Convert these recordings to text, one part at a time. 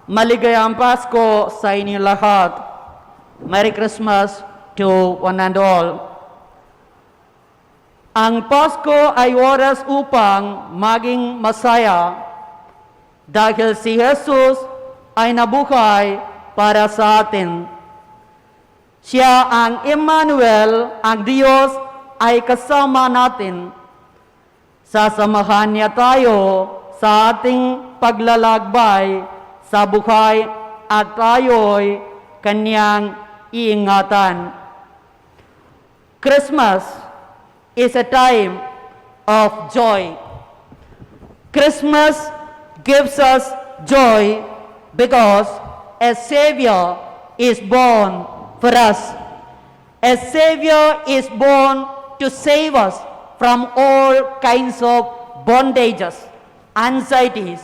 Maligayang Pasko sa inyo lahat. Merry Christmas to one and all. Ang Pasko ay oras upang maging masaya dahil si Jesus ay nabuhay para sa atin. Siya ang Emmanuel, ang Diyos ay kasama natin. Sasamahan niya tayo sa ating paglalakbay sa buhay at tayo'y kanyang iingatan. Christmas is a time of joy. Christmas gives us joy because a Savior is born for us. A Savior is born to save us from all kinds of bondages, anxieties,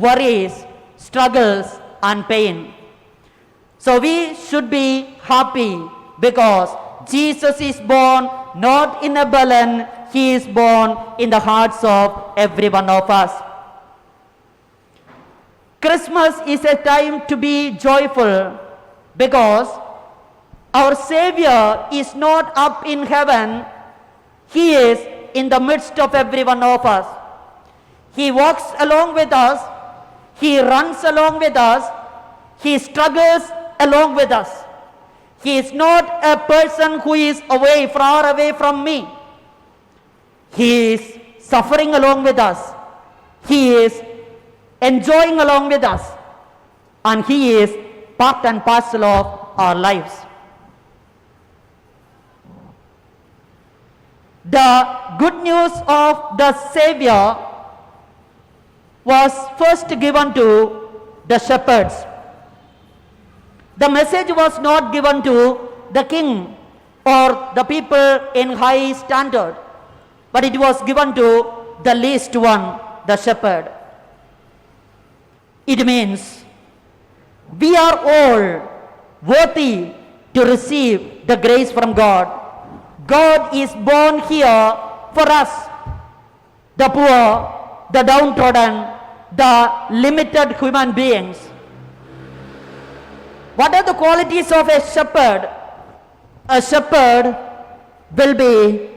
worries, struggles, and pain. So we should be happy because Jesus is born not in a balloon, he is born in the hearts of every one of us. Christmas is a time to be joyful because our Savior is not up in heaven, he is in the midst of every one of us. He walks along with us, he runs along with us, he struggles along with us. He is not a person who is far away from me. He is suffering along with us. He is enjoying along with us. And he is part and parcel of our lives. The good news of the Savior was first given to the shepherds. The message was not given to the king or the people in high standard, but it was given to the least one, the shepherd. It means we are all worthy to receive the grace from God. God is born here for us, the poor, the downtrodden, the limited human beings. What are the qualities of a shepherd? A shepherd will be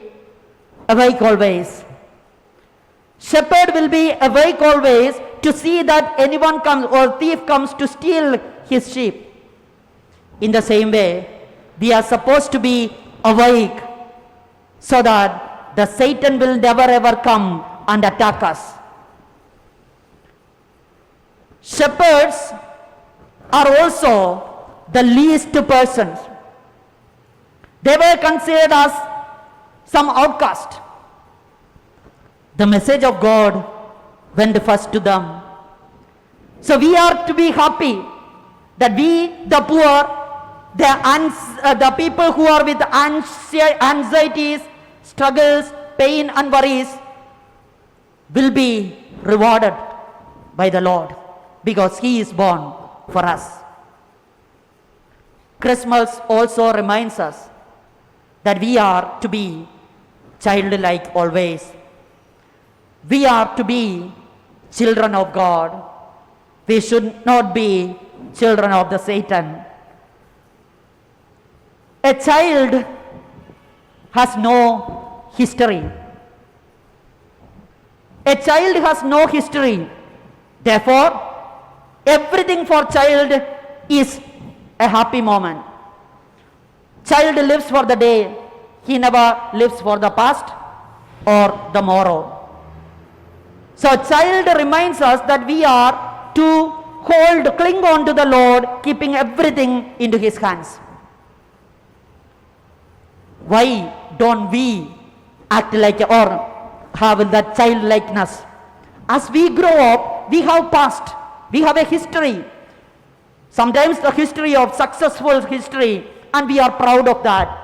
awake always. Shepherd will be awake always to see that anyone comes or thief comes to steal his sheep. In the same way, we are supposed to be awake so that the Satan will never ever come and attack us. Shepherds are also the least persons. They were considered as some outcast. The message of God went first to them. So we are to be happy that we, the poor, the people who are with anxieties, struggles, pain and worries will be rewarded by the Lord because he is born for us. Christmas also reminds us that we are to be childlike always. We are to be children of God. We should not be children of the Satan. A child has no history. A child has no history. Therefore, everything for child is a happy moment. Child lives for the day. He never lives for the past or the morrow. So child reminds us that we are to cling on to the Lord, keeping everything into his hands. Why don't we act like or have that childlikeness? As we grow up, we have past, we have a history. Sometimes the history of successful history, and we are proud of that.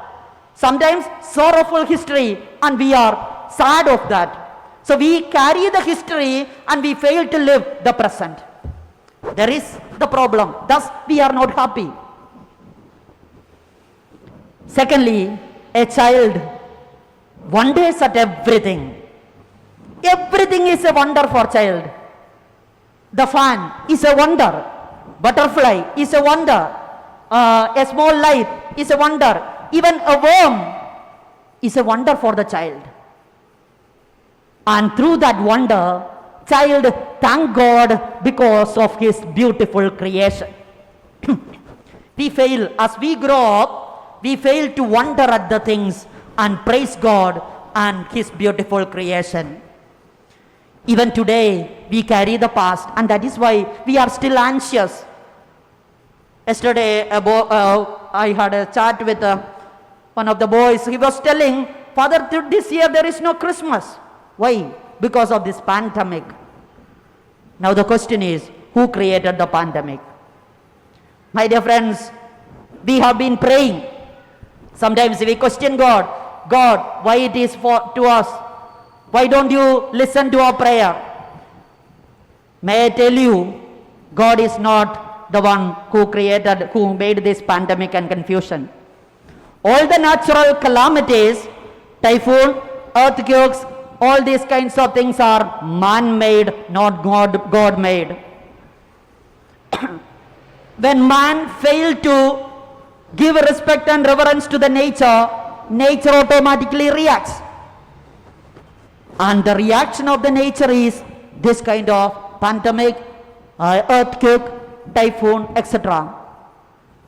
Sometimes sorrowful history, and we are sad of that. So we carry the history and we fail to live the present. There is the problem. Thus, we are not happy. Secondly, a child wonders at everything. Everything is a wonder for child. The fan is a wonder. butterfly is a wonder. A small light is a wonder. Even a worm is a wonder for the child. And through that wonder, child thank God because of his beautiful creation. We fail, as we grow up, we fail to wonder at the things and praise God and his beautiful creation. Even today, we carry the past, and that is why we are still anxious. Yesterday, I had a chat with one of the boys. He was telling, Father, this year there is no Christmas. Why? Because of this pandemic. Now the question is, who created the pandemic? My dear friends, we have been praying. Sometimes we question God. God, why it is to us? Why don't you listen to our prayer? May I tell you, God is not the one who made this pandemic and confusion. All the natural calamities, typhoon, earthquakes, all these kinds of things are man-made, not God-made. When man failed to give respect and reverence to the nature, nature automatically reacts. And the reaction of the nature is this kind of pandemic, earthquake, typhoon, etc.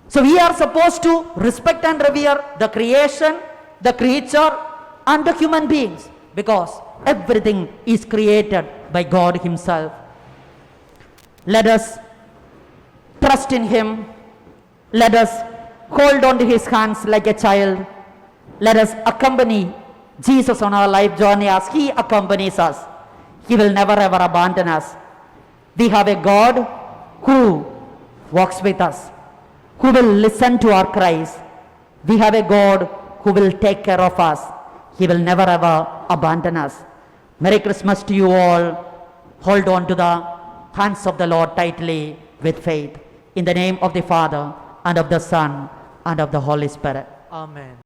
So we are supposed to respect and revere the creation, the creature, and the human beings, because everything is created by God himself. Let us trust in him. Let us hold on to his hands like a child. Let us accompany Jesus on our life journey as he accompanies us. He will never ever abandon us. We have a God who walks with us, who will listen to our cries. We have a God who will take care of us. He will never ever abandon us. Merry Christmas to you all. Hold on to the hands of the Lord tightly with faith. In the name of the Father, and of the Son, and of the Holy Spirit. Amen.